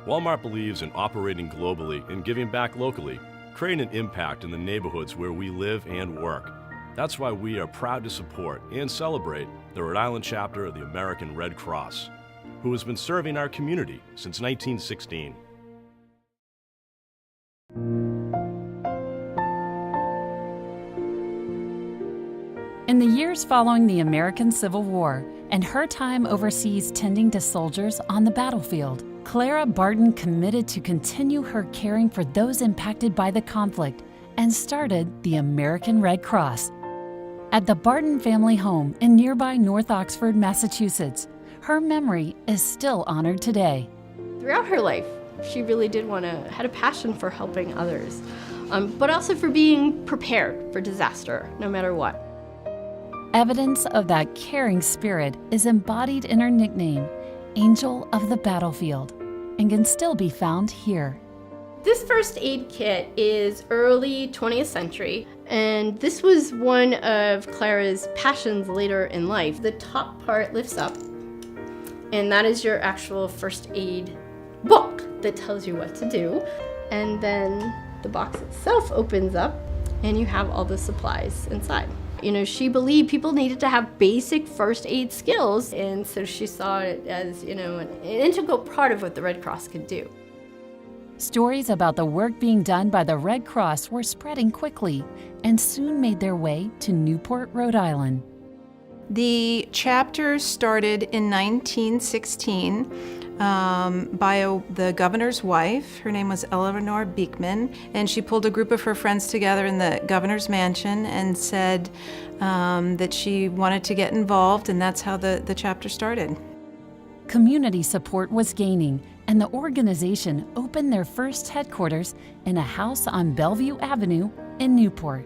Walmart believes in operating globally and giving back locally, creating an impact in the neighborhoods where we live and work. That's why we are proud to support and celebrate the Rhode Island chapter of the American Red Cross, who has been serving our community since 1916. In the years following the American Civil War and her time overseas tending to soldiers on the battlefield, Clara Barton committed to continue her caring for those impacted by the conflict and started the American Red Cross. At the Barton family home in nearby North Oxford, Massachusetts, her memory is still honored today. Throughout her life, she really had a passion for helping others, but also for being prepared for disaster, no matter what. Evidence of that caring spirit is embodied in her nickname, Angel of the Battlefield, and can still be found here. This first aid kit is early 20th century, and this was one of Clara's passions later in life. The top part lifts up, and that is your actual first aid book that tells you what to do. And then the box itself opens up, and you have all the supplies inside. You know, she believed people needed to have basic first aid skills, and so she saw it as, an integral part of what the Red Cross could do. Stories about the work being done by the Red Cross were spreading quickly and soon made their way to Newport, Rhode Island. The chapter started in 1916 by the governor's wife. Her name was Eleanor Beekman, and she pulled a group of her friends together in the governor's mansion and said that she wanted to get involved, and that's how the chapter started. Community support was gaining, and the organization opened their first headquarters in a house on Bellevue Avenue in Newport.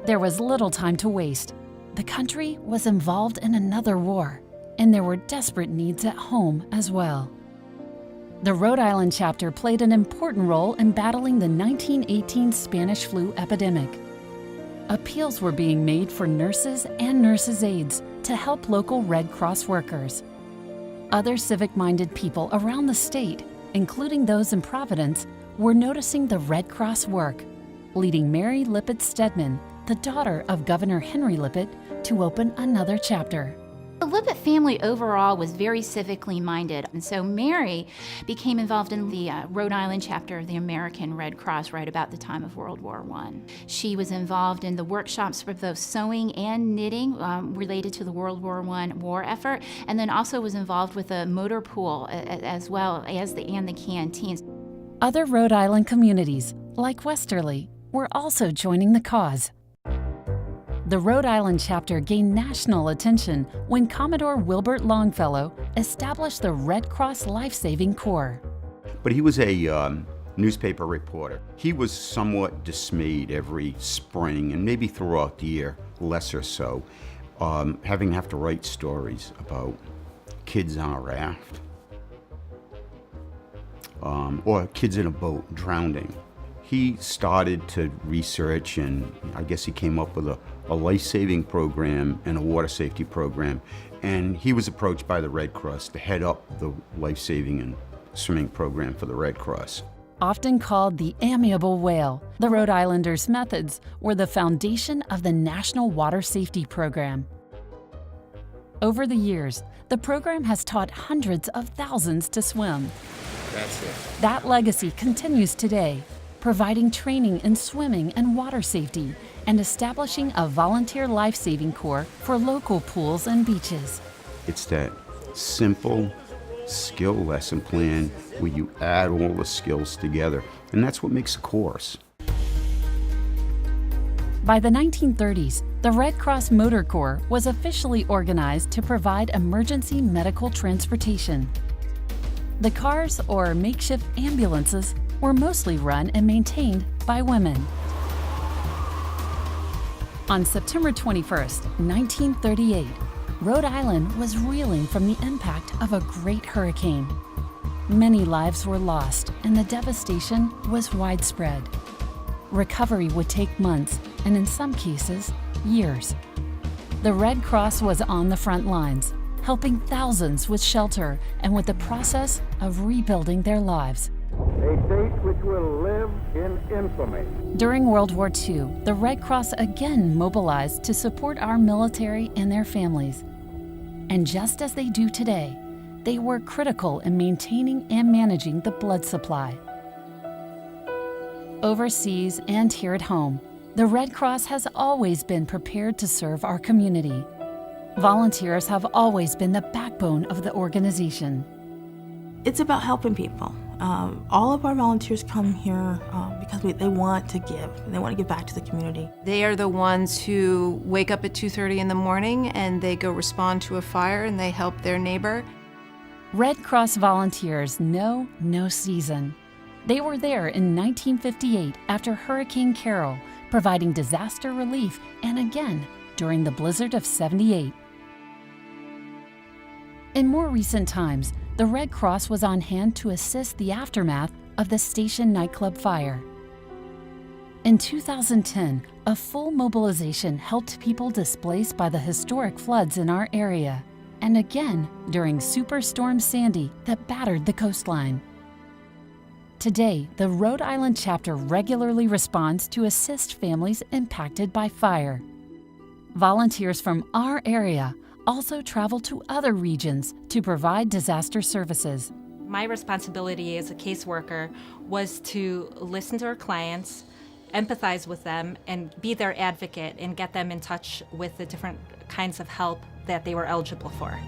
There was little time to waste. The country was involved in another war, and there were desperate needs at home as well. The Rhode Island chapter played an important role in battling the 1918 Spanish flu epidemic. Appeals were being made for nurses and nurses' aides to help local Red Cross workers. Other civic-minded people around the state, including those in Providence, were noticing the Red Cross work, leading Mary Lippitt Stedman, the daughter of Governor Henry Lippitt, to open another chapter. The Lippitt family overall was very civically minded, and so Mary became involved in the Rhode Island chapter of the American Red Cross right about the time of World War I. She was involved in the workshops for both sewing and knitting related to the World War I war effort, and then also was involved with a motor pool as well as the canteens. Other Rhode Island communities, like Westerly, were also joining the cause. The Rhode Island chapter gained national attention when Commodore Wilbert Longfellow established the Red Cross Life-Saving Corps. But he was a newspaper reporter. He was somewhat dismayed every spring, and maybe throughout the year, less or so, having to write stories about kids on a raft, or kids in a boat drowning. He started to research, and I guess he came up with a life-saving program and a water safety program. And he was approached by the Red Cross to head up the life-saving and swimming program for the Red Cross. Often called the amiable whale, the Rhode Islanders' methods were the foundation of the National Water Safety Program. Over the years, the program has taught hundreds of thousands to swim. That's it. That legacy continues today, providing training in swimming and water safety, and establishing a volunteer life-saving corps for local pools and beaches. It's that simple skill lesson plan where you add all the skills together, and that's what makes a course. By the 1930s, the Red Cross Motor Corps was officially organized to provide emergency medical transportation. The cars, or makeshift ambulances, were mostly run and maintained by women. On September 21st, 1938, Rhode Island was reeling from the impact of a great hurricane. Many lives were lost, and the devastation was widespread. Recovery would take months, and in some cases, years. The Red Cross was on the front lines, helping thousands with shelter and with the process of rebuilding their lives. A date which will live in infamy. During World War II, the Red Cross again mobilized to support our military and their families. And just as they do today, they were critical in maintaining and managing the blood supply. Overseas and here at home, the Red Cross has always been prepared to serve our community. Volunteers have always been the backbone of the organization. It's about helping people. All of our volunteers come here because they want to give. They want to give back to the community. They are the ones who wake up at 2:30 in the morning and they go respond to a fire and they help their neighbor. Red Cross volunteers know no season. They were there in 1958 after Hurricane Carol, providing disaster relief, and again during the blizzard of '78. In more recent times, the Red Cross was on hand to assist the aftermath of the Station nightclub fire. In 2010, a full mobilization helped people displaced by the historic floods in our area, and again during Superstorm Sandy that battered the coastline. Today, the Rhode Island chapter regularly responds to assist families impacted by fire. Volunteers from our area also travel to other regions to provide disaster services. My responsibility as a caseworker was to listen to our clients, empathize with them, and be their advocate and get them in touch with the different kinds of help that they were eligible for.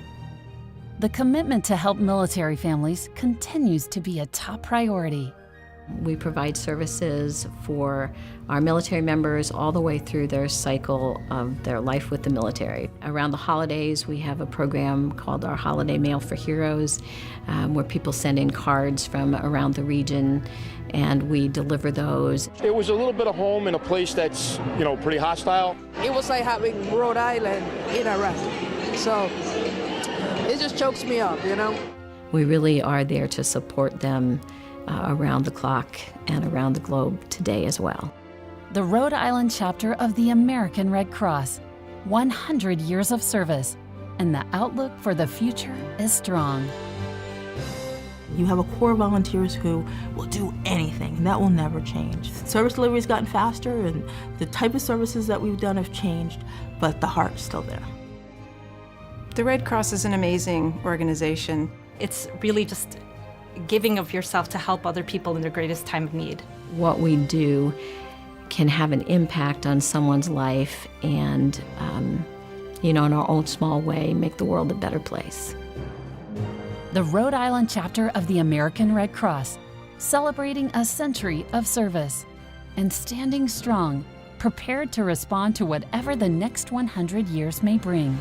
The commitment to help military families continues to be a top priority. We provide services for our military members all the way through their cycle of their life with the military. Around the holidays, we have a program called our Holiday Mail for Heroes, where people send in cards from around the region, and we deliver those. It was a little bit of home in a place that's, pretty hostile. It was like having Rhode Island in Iraq. So it just chokes me up, We really are there to support them around the clock and around the globe today as well. The Rhode Island chapter of the American Red Cross, 100 years of service, and the outlook for the future is strong. You have a core of volunteers who will do anything, and that will never change. Service delivery has gotten faster, and the type of services that we've done have changed, but the heart is still there. The Red Cross is an amazing organization. It's really just giving of yourself to help other people in their greatest time of need. What we do can have an impact on someone's life and, in our own small way, make the world a better place. The Rhode Island chapter of the American Red Cross, celebrating a century of service and standing strong, prepared to respond to whatever the next 100 years may bring.